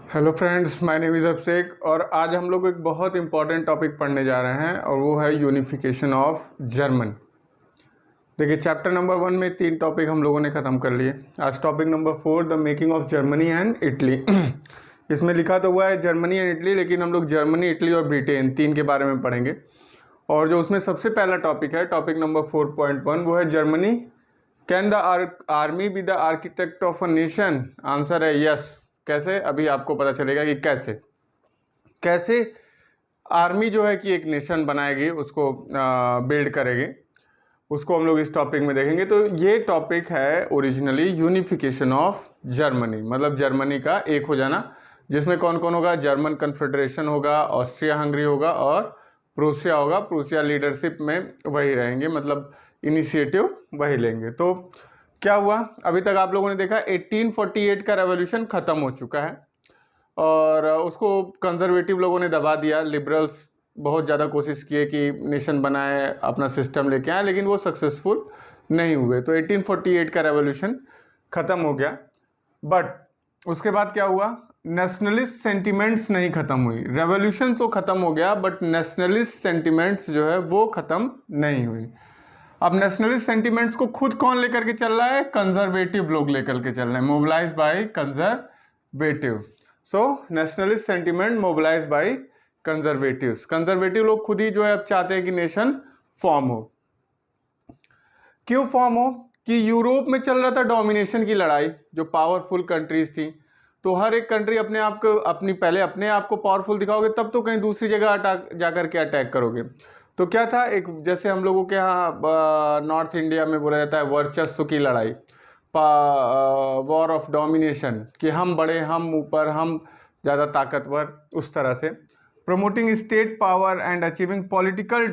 Hello friends, my name is Abhishek और आज हम लोग एक बहुत इंपॉर्टेंट टॉपिक पढ़ने जा रहे हैं और वो है यूनिफिकेशन ऑफ जर्मन। देखिए, चैप्टर नंबर 1 में 3 टॉपिक हम लोगों ने ख़त्म कर लिए। आज topic number 4, the making of Germany and Italy. इसमें लिखा तो हुआ है जर्मनी एंड इटली, लेकिन हम लोग जर्मनी, इटली और ब्रिटेन 3 के बारे में पढ़ेंगे। और जो उसमें सबसे पहला टॉपिक है, टॉपिक नंबर 4.1, वो है Germany. Can the army be the architect of a nation? Answer है यस। कैसे? अभी आपको पता चलेगा कि कैसे आर्मी जो है कि एक नेशन बनाएगी, उसको बिल्ड करेगी, उसको हम लोग इस टॉपिक में देखेंगे। तो ये टॉपिक है ओरिजिनली यूनिफिकेशन ऑफ जर्मनी, मतलब जर्मनी का एक हो जाना, जिसमें कौन कौन होगा? जर्मन कन्फेडरेशन होगा, ऑस्ट्रिया हंगरी होगा और प्रूसिया होगा। प्रूसिया लीडरशिप में वही रहेंगे, मतलब इनिशिएटिव वही लेंगे। तो क्या हुआ? अभी तक आप लोगों ने देखा 1848 का रेवोल्यूशन ख़त्म हो चुका है और उसको कंजर्वेटिव लोगों ने दबा दिया। लिबरल्स बहुत ज़्यादा कोशिश किए कि नेशन बनाए, अपना सिस्टम लेके आए, लेकिन वो सक्सेसफुल नहीं हुए। तो 1848 का रेवोल्यूशन ख़त्म हो गया। बट उसके बाद क्या हुआ? नेशनलिस्ट सेंटिमेंट्स नहीं ख़त्म हुई। रेवोल्यूशन तो ख़त्म हो गया, बट नेशनलिस्ट सेंटिमेंट्स जो है वो ख़त्म नहीं हुई। अब नेशनलिस्ट सेंटिमेंट्स को खुद कौन लेकर के चल रहा है? कंजर्वेटिव लोग लेकर के चल रहे हैं, mobilise by conservative. So nationalist sentiment mobilise by conservatives. Conservative लोग खुद ही जो है अब चाहते हैं कि नेशन फॉर्म हो। क्यों फॉर्म हो? कि यूरोप में चल रहा था डोमिनेशन की लड़ाई, जो पावरफुल कंट्रीज थी। तो हर एक कंट्री अपने आप को पहले अपने आप को पावरफुल दिखाओगे, तब तो कहीं दूसरी जगह जाकर के अटैक करोगे। तो क्या था, एक जैसे हम लोगों के यहाँ नॉर्थ इंडिया में बोला जाता है वर्चस्व की लड़ाई, वॉर ऑफ डोमिनेशन, कि हम बड़े, हम ऊपर, हम ज़्यादा ताकतवर, उस तरह से। Promoting state power and achieving political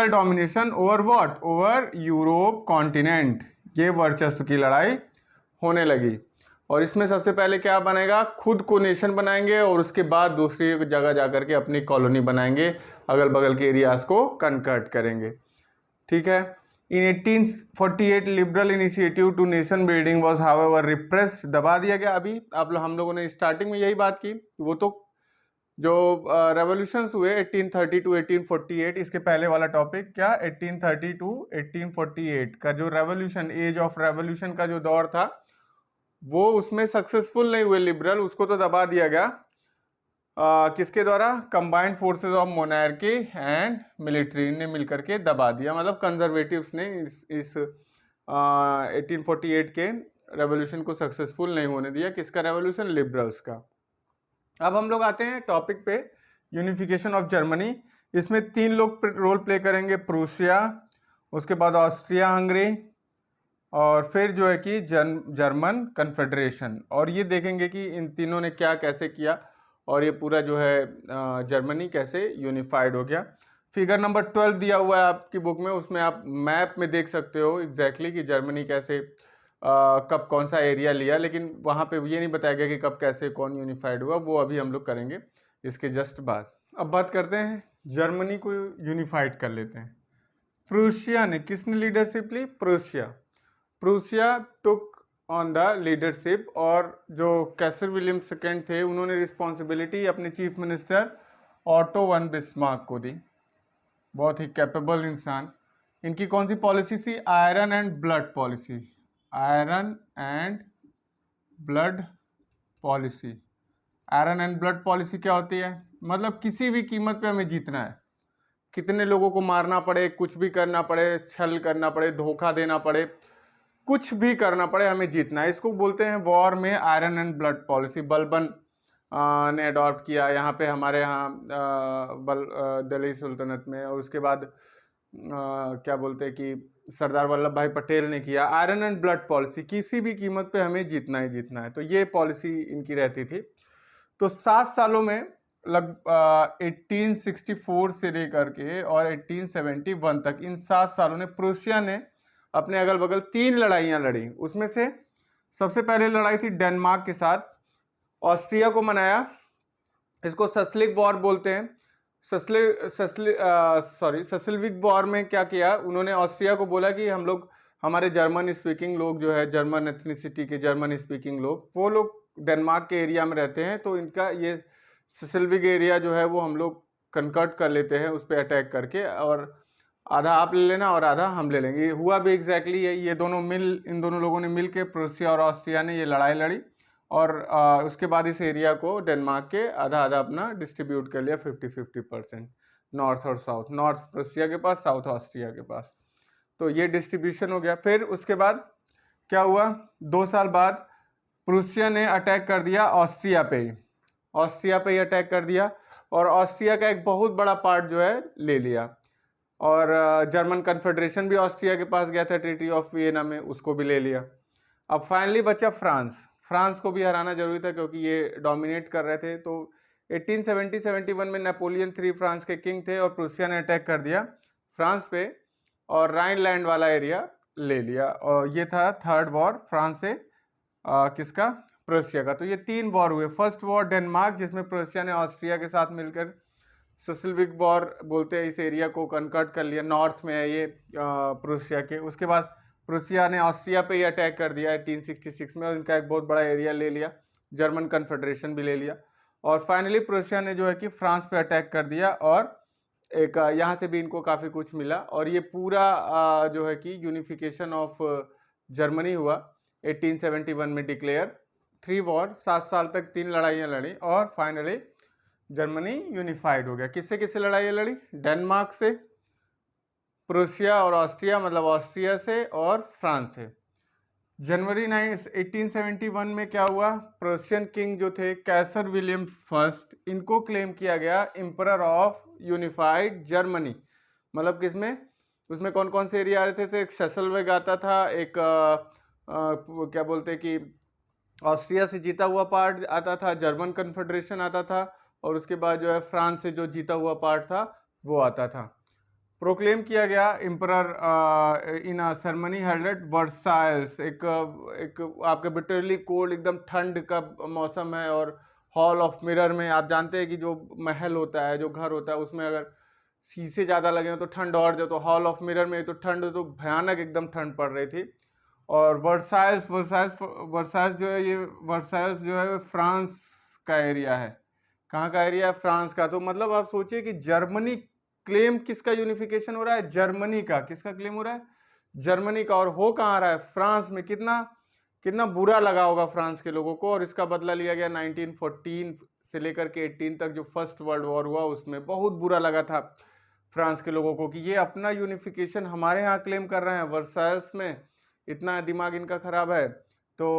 domination over what? Over Europe continent. ये वर्चस्व की लड़ाई होने लगी और इसमें सबसे पहले क्या बनेगा? खुद को नेशन बनाएंगे और उसके बाद दूसरी जगह जाकर के अपनी कॉलोनी बनाएंगे, अगल बगल के एरियाज को कन्वर्ट करेंगे। ठीक है। In 1848 liberal initiative to nation building was however repressed. दबा दिया गया। अभी हम लोगों ने स्टार्टिंग में यही बात की। वो तो जो रेवोल्यूशंस हुए 1830 टू 1848, इसके पहले वाला टॉपिक क्या? 1830 टू 1848 का जो रेवोल्यूशन, एज ऑफ रेवोल्यूशन का जो दौर था, वो उसमें सक्सेसफुल नहीं हुए लिबरल, उसको तो दबा दिया गया। किसके द्वारा? Combined forces of monarchy and military ने मिलकर के दबा दिया। मतलब कंजर्वेटिव्स ने इस 1848 के रेवोल्यूशन को सक्सेसफुल नहीं होने दिया। किसका रेवोल्यूशन? लिबरल्स का। अब हम लोग आते हैं टॉपिक पे, यूनिफिकेशन ऑफ जर्मनी। इसमें 3 लोग रोल प्ले करेंगे, प्रूसिया, उसके बाद ऑस्ट्रिया हंगरी और फिर जो है कि जर्मन कन्फेडरेशन। और ये देखेंगे कि इन तीनों ने क्या कैसे किया और ये पूरा जो है जर्मनी कैसे यूनिफाइड हो गया। फिगर नंबर 12 दिया हुआ है आपकी बुक में, उसमें आप मैप में देख सकते हो एग्जैक्टली कि जर्मनी कैसे कब कौन सा एरिया लिया, लेकिन वहाँ पे ये नहीं बताया गया कि कब कैसे कौन यूनिफाइड हुआ। वो अभी हम लोग करेंगे इसके जस्ट बाद। अब बात करते हैं, जर्मनी को यूनिफाइड कर लेते हैं। प्रूसिया ने, किसने लीडरशिप ली? Prussia took on the leadership, और जो कैसर विलियम सेकेंड थे, उन्होंने रिस्पॉन्सिबिलिटी अपने chief minister Otto von Bismarck को दी। बहुत ही कैपेबल इंसान। इनकी कौन सी पॉलिसी थी? Iron and blood policy. Iron and blood policy. Iron and blood policy क्या होती है? मतलब किसी भी कीमत पे हमें जीतना है, कितने लोगों को मारना पड़े, कुछ भी करना पड़े, छल करना पड़े, धोखा देना पड़े, कुछ भी करना पड़े, हमें जीतना है। इसको बोलते हैं वॉर में iron and blood policy. Balban ने अडॉप्ट किया यहाँ पे, हमारे यहाँ दिल्ली सुल्तनत में। और उसके बाद क्या बोलते हैं कि सरदार वल्लभ भाई पटेल ने किया आयरन एंड ब्लड पॉलिसी। किसी भी कीमत पे हमें जीतना ही जीतना है, तो ये पॉलिसी इनकी रहती थी। तो 7 सालों में 1864 से लेकर के और 1871 तक, इन 7 सालों में प्रूसिया ने अपने अगल बगल 3 लड़ाइयाँ लड़ी। उसमें से सबसे पहले लड़ाई थी डेनमार्क के साथ। ऑस्ट्रिया को मनाया, इसको सस्लिक वॉर बोलते हैं। सस्लिक वॉर में क्या किया उन्होंने? ऑस्ट्रिया को बोला कि हम लोग, हमारे जर्मन स्पीकिंग लोग जो है, जर्मन एथनिसिटी के जर्मन स्पीकिंग लोग, वो लोग डेनमार्क के एरिया में रहते हैं, तो इनका ये सिसिलविक एरिया जो है वो हम लोग कन्वर्ट कर लेते हैं उस पर अटैक करके, और आधा आप ले लेना और आधा हम ले लेंगे। हुआ भी एग्जैक्टली यही, ये दोनों इन दोनों लोगों ने मिल के प्रूसिया और ऑस्ट्रिया ने ये लड़ाई लड़ी, और उसके बाद इस एरिया को डेनमार्क के आधा आधा अपना डिस्ट्रीब्यूट कर लिया 50-50%, नॉर्थ और साउथ, नॉर्थ प्रूसिया के पास, साउथ ऑस्ट्रिया के पास। तो ये डिस्ट्रीब्यूशन हो गया। फिर उसके बाद क्या हुआ, 2 साल बाद प्रूसिया ने अटैक कर दिया ऑस्ट्रिया पे ही अटैक कर दिया, और ऑस्ट्रिया का एक बहुत बड़ा पार्ट जो है ले लिया, और जर्मन कन्फेडरेशन भी ऑस्ट्रिया के पास गया था ट्रीटी ऑफ वियना में, उसको भी ले लिया। अब फाइनली बचा फ्रांस को भी हराना जरूरी था क्योंकि ये डोमिनेट कर रहे थे। तो 1870-71 में नेपोलियन 3 फ्रांस के किंग थे, और प्रूसिया ने अटैक कर दिया फ्रांस पे और राइनलैंड वाला एरिया ले लिया, और ये था थर्ड वॉर फ्रांस से किसका, प्रूसिया का। तो ये 3 वॉर हुए। फर्स्ट वॉर डेनमार्क, जिसमें प्रूसिया ने ऑस्ट्रिया के साथ मिलकर सिसिलविक वॉर बोलते हैं इस एरिया को, कन्वर्ट कर लिया, नॉर्थ में है ये प्रूसिया के। उसके बाद प्रूसिया ने ऑस्ट्रिया पे ही अटैक कर दिया 1866 में, और इनका एक बहुत बड़ा एरिया ले लिया, जर्मन कन्फेडरेशन भी ले लिया, और फाइनली प्रूसिया ने जो है कि फ्रांस पे अटैक कर दिया, और एक यहाँ से भी इनको काफ़ी कुछ मिला, और ये पूरा जो है कि यूनिफिकेशन ऑफ जर्मनी हुआ 1871 में डिक्लेयर। 3 वॉर, 7 साल तक 3 लड़ाइयाँ लड़ी, और फाइनली जर्मनी यूनिफाइड हो गया। किससे किससे लड़ाइयाँ लड़ी, डेनमार्क से, प्रूसिया और ऑस्ट्रिया, मतलब ऑस्ट्रिया से और फ्रांस से। जनवरी 1871 में क्या हुआ, प्रूसियन किंग जो थे कैसर विलियम फर्स्ट, इनको क्लेम किया गया एम्परर ऑफ यूनिफाइड जर्मनी। मतलब किसमें, उसमें कौन कौन से एरिया आ रहे थे, एक सेसलवेग आता था, एक क्या बोलते कि ऑस्ट्रिया से जीता हुआ पार्ट आता था, जर्मन कन्फेडरेशन आता था, और उसके बाद जो है फ्रांस से जो जीता हुआ पार्ट था वो आता था। प्रोक्लेम किया गया emperor in a ceremony held at Versailles. एक आपके बिटरली कोल्ड, एकदम ठंड का मौसम है, और हॉल ऑफ मिरर में आप जानते हैं कि जो महल होता है, जो घर होता है, उसमें अगर शीशे ज़्यादा लगे हो तो ठंड और जो, तो हॉल ऑफ मिरर में तो ठंड, तो भयानक एकदम ठंड पड़ रही थी। और वर्साइल्स जो है, ये वर्साइल्स जो है फ्रांस का एरिया है। कहाँ का एरिया है, फ्रांस का। तो मतलब आप सोचिए कि जर्मनी क्लेम किसका यूनिफिकेशन हो रहा है, जर्मनी का। किसका क्लेम हो रहा है, जर्मनी का, और हो कहाँ रहा है, फ्रांस में। कितना कितना बुरा लगा होगा फ्रांस के लोगों को। और इसका बदला लिया गया 1914 से लेकर के 18 तक जो फर्स्ट वर्ल्ड वॉर हुआ, उसमें बहुत बुरा लगा था फ्रांस के लोगों को कि ये अपना यूनिफिकेशन हमारे यहाँ क्लेम कर रहे हैं, वर्साइल्स में। इतना दिमाग इनका खराब है। तो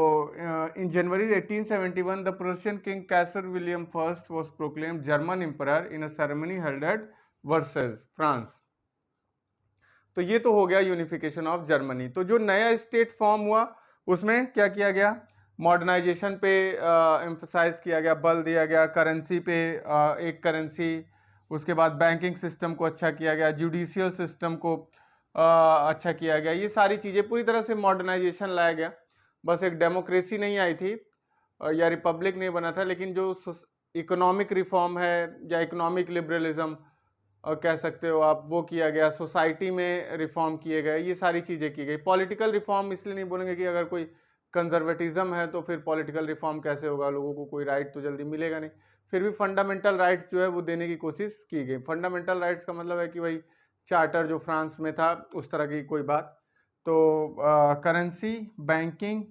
in January 1871 the Prussian king Kaiser William first was proclaimed German emperor in a ceremony held at Versailles, France. तो ये तो हो गया यूनिफिकेशन ऑफ जर्मनी। तो जो नया स्टेट फॉर्म हुआ उसमें क्या किया गया, मॉडर्नाइजेशन पे एम्फसाइज किया गया, बल दिया गया, करेंसी पे एक करेंसी, उसके बाद बैंकिंग सिस्टम को अच्छा किया गया, जुडिशियल सिस्टम को अच्छा किया गया। ये सारी चीज़ें पूरी तरह से मॉडर्नाइजेशन लाया गया। बस एक डेमोक्रेसी नहीं आई थी या रिपब्लिक नहीं बना था, लेकिन जो इकोनॉमिक रिफॉर्म है या इकोनॉमिक लिबरलिज्म कह सकते हो आप, वो किया गया। सोसाइटी में रिफॉर्म किए गए, ये सारी चीज़ें की गई। पॉलिटिकल रिफॉर्म इसलिए नहीं बोलेंगे कि अगर कोई कंजर्वेटिज्म है तो फिर पॉलिटिकल रिफॉर्म कैसे होगा, लोगों को कोई राइट तो जल्दी मिलेगा नहीं। फिर भी फंडामेंटल राइट्स जो है वो देने की कोशिश की गई। फंडामेंटल राइट्स का मतलब है कि भाई चार्टर जो फ्रांस में था उस तरह की कोई बात। तो currency, banking,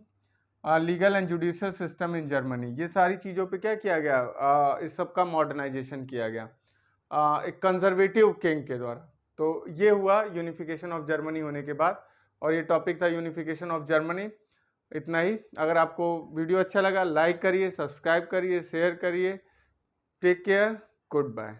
legal and judicial system in Germany, ये सारी चीज़ों पे क्या किया गया, इस सब का मॉडर्नाइजेशन किया गया एक कंजर्वेटिव किंग के द्वारा। तो ये हुआ यूनिफिकेशन ऑफ जर्मनी होने के बाद, और ये टॉपिक था यूनिफिकेशन ऑफ जर्मनी। इतना ही। अगर आपको वीडियो अच्छा लगा, लाइक करिए, सब्सक्राइब करिए, शेयर करिए। Take care, good bye.